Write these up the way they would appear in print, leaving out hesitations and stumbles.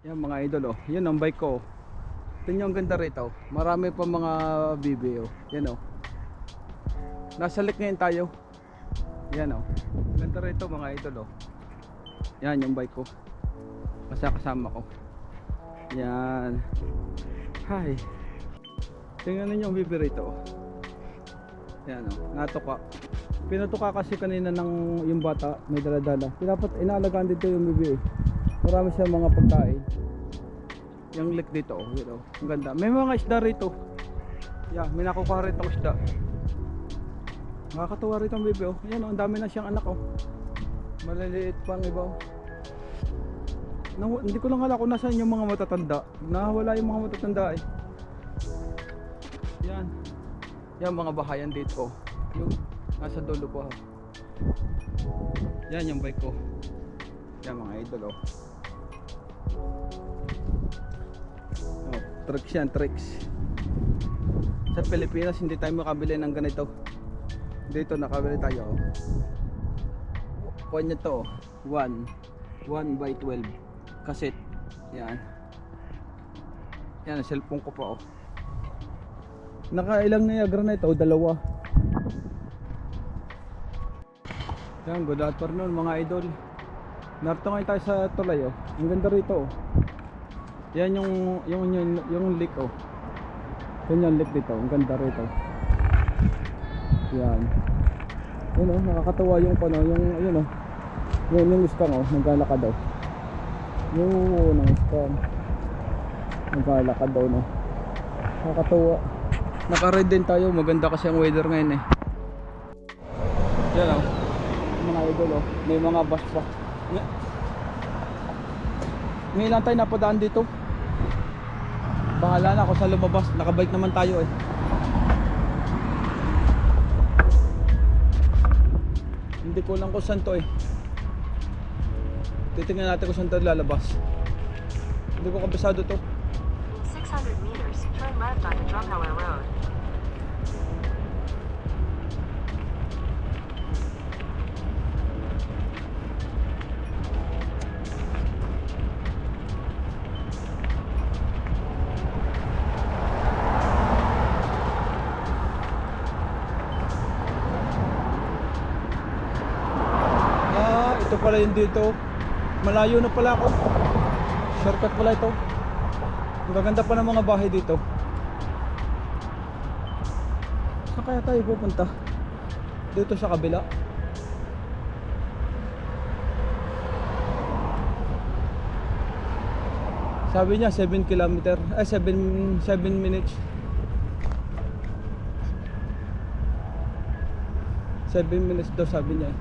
Yan mga idol oh. Yan ang bike ko. Tingnan ang ganda rito. Marami pa mga BB oh. Yan oh. Nasa lake ngayon tayo. Yan oh. Ganda rito mga idol oh. Yan yung bike ko. Kasama ko. Yan. Hi. Tingnan niyo yung BB rito oh. Yan oh. Natuka. Pinatuka kasi kanina ng yung bata, may dala-dala. Dapat inaalagaan dito yung BB eh. Marami siyang mga pagkain. Yung lake dito oh, yun oh. Ang ganda. May mga isda rito. Yeah, may nakukuha rito ng isda. Nakakatuwa rito ang BB oh. Yan oh, ang dami na siyang anak oh. Maliliit pang iba oh. Hindi ko lang alam kung nasaan yung mga matatanda. Nawala yung mga matatanda eh. Yan. Yan mga bahayan dito oh. Yung nasa dulo ko ha. Yan yung bike ko. Yan mga idol oh. Oh, tricks yan, tricks. Sa Pilipinas hindi tayo makabili ng ganito. Dito nakabili tayo oh. Kuha nyo to 1 by 12 cassette. Yan. Yan ang cellphone ko pa oh. Nakailang Niagara na ito? Dalawa. Yan, good afternoon mga idol. Narito ngayon tayo sa tulay oh. Ang ganda rito oh. Yan yung lake oh. Yan yung lake dito. Ang ganda rito. Yan. Yun oh, nakakatawa yung pano, yung oh. Yung iskang oh, naglalakad daw. Yung iskang naglalakad daw no. Nakakatawa. Naka-ride din tayo, maganda kasi ang weather ngayon eh. Yan oh. Mga idol oh, may mga bus pa. Ngayon lang tayo napadaan dito. Bahala na ako sa lumabas, nakabike naman tayo eh. Hindi ko lang kung saan to eh. Titingnan natin kung saan tayo lalabas. Hindi ko kabisado to. 600 meters, turn left onto Drumheller Road. Ito pala yun dito. Malayo na pala ako. Shortcut pala ito. Ang gaganda pa ng mga bahay dito. Saan kaya tayo pupunta? Dito sa kabila. Sabi niya 7 kilometer. 7 minutes. 7 minutes daw sabi niya.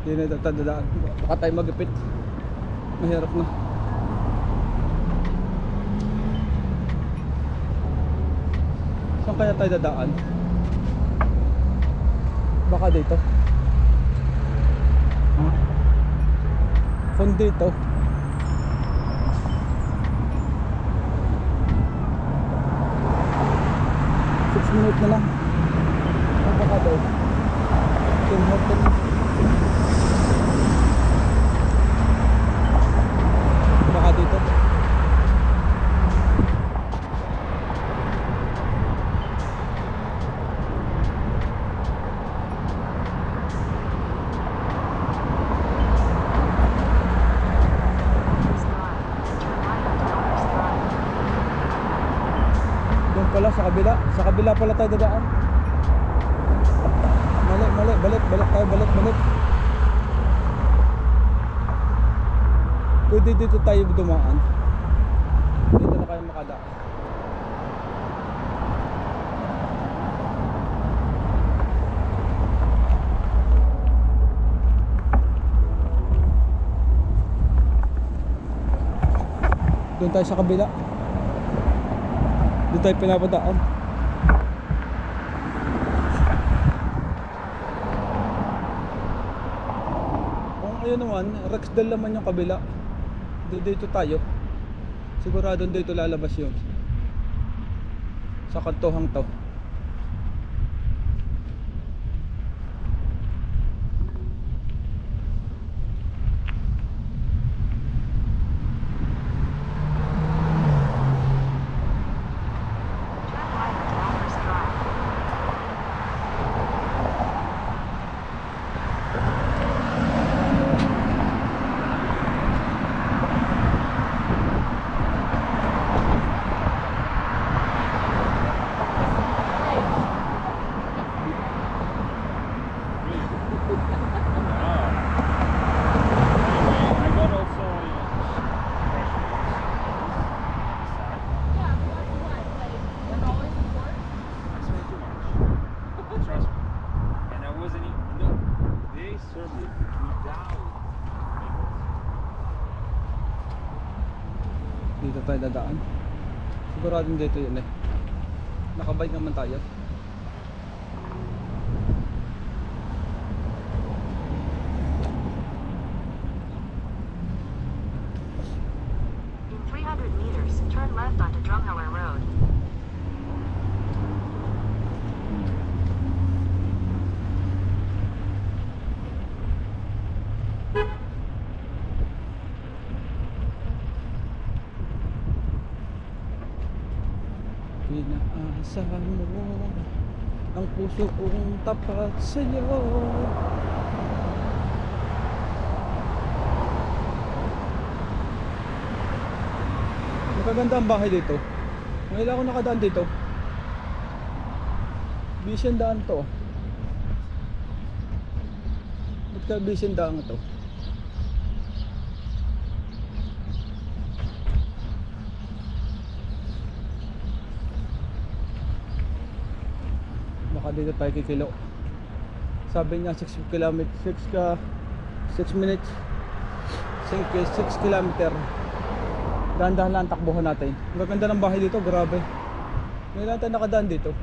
Hindi na tatadaan. Baka tayo magipit. Mahirap na. Saan kaya tayo dadaan? Baka dito. Kung dito. 6 minutes na lang. Baka daw. 10 minutes. Baka dito. Doon pala sa kabila. Sa kabila pala tayo dadaan. Mali. Balik tayo. Balik. Pwede dito tayo dumaan. Dito na kayo makadaan. Doon tayo sa kabila. Doon tayo pinapadaan. Kung ayun naman, Rexdale naman yung kabila. Dito tayo. Sigurado dito lalabas yun. Sa kantohang to. service down. Dito tayo dadaan. Siguradong dito yun eh. Nakabike naman tayo. In 300 meters, turn left onto Drumheller Road. Inaasahan mo ang puso kong tapat sa'yo. Magaganda ang bahay dito. Ngayon ako nakadaan dito. Busy ang daan to. Ba't ka busy ang daan to? Baka dito tayo kikilo. Sabi niya 6 minutes 6 kilometer. Dahan-dahan lang ang takbuhan natin. Ang gaganda ng bahay dito, grabe. Ngayon lang tayo nakadaan dito.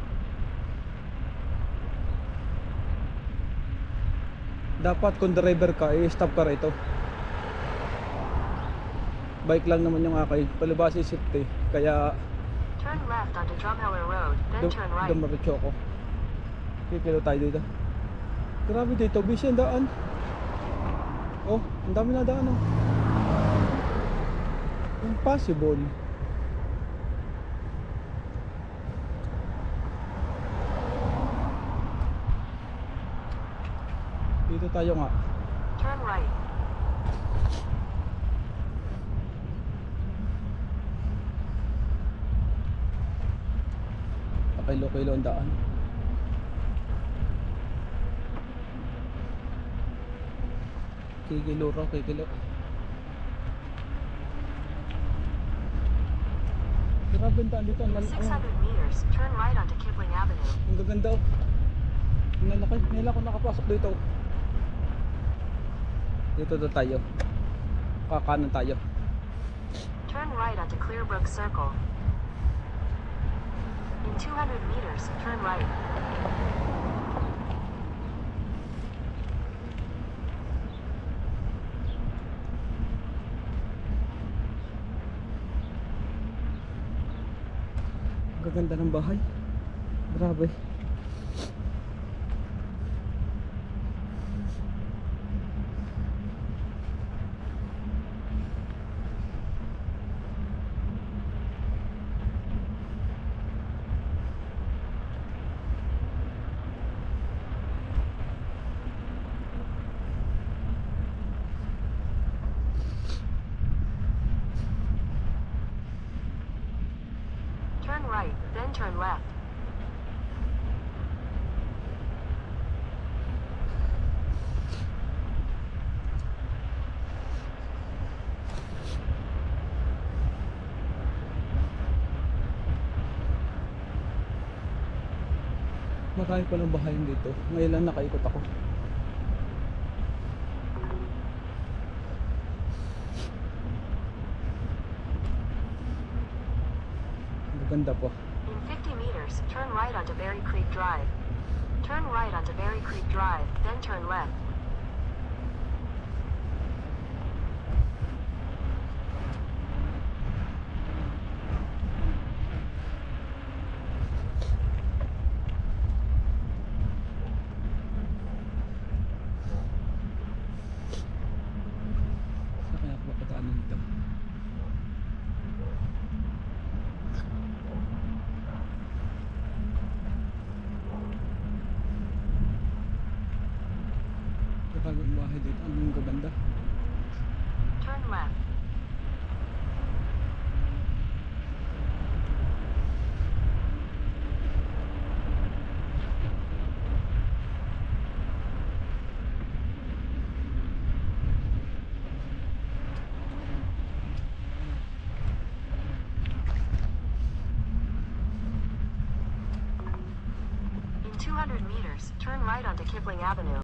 Dapat kung driver ka, i-stop ka rito. Bike lang naman yung akay, palibasa safety. Kaya Turn left onto Drumheller Road, then turn right. dumiretso ako. Kikilo tayo dito. Grabe dito, busy ang daan. Oh, ang dami na daan oh. Impossible. Dito tayo nga. Turn right. Pakilo-kilo ang daan. Kikilo raw, kikilo. Grabe ang daan dito. In 600 meters, turn right onto Kipling Avenue. Ang gaganda oh. Nila ako nakapasok dito. Dito to tayo. Kakanan tayo. Turn right onto Clearbrook Circle. In 200 meters, turn right. Ang gaganda ng bahay. Grabe. Turn right, then turn left. Marami pa ng bahayan dito. Ngayon lang nakaikot ako. Ang gaganda po. In 50 meters, turn right onto Berry Creek Drive. Turn right onto Berry Creek Drive, then turn left. Saan kaya ako papadaanan dito? Kapag ang bahay dito, ang gaganda. Turn left. In 200 meters, turn right onto Kipling Avenue.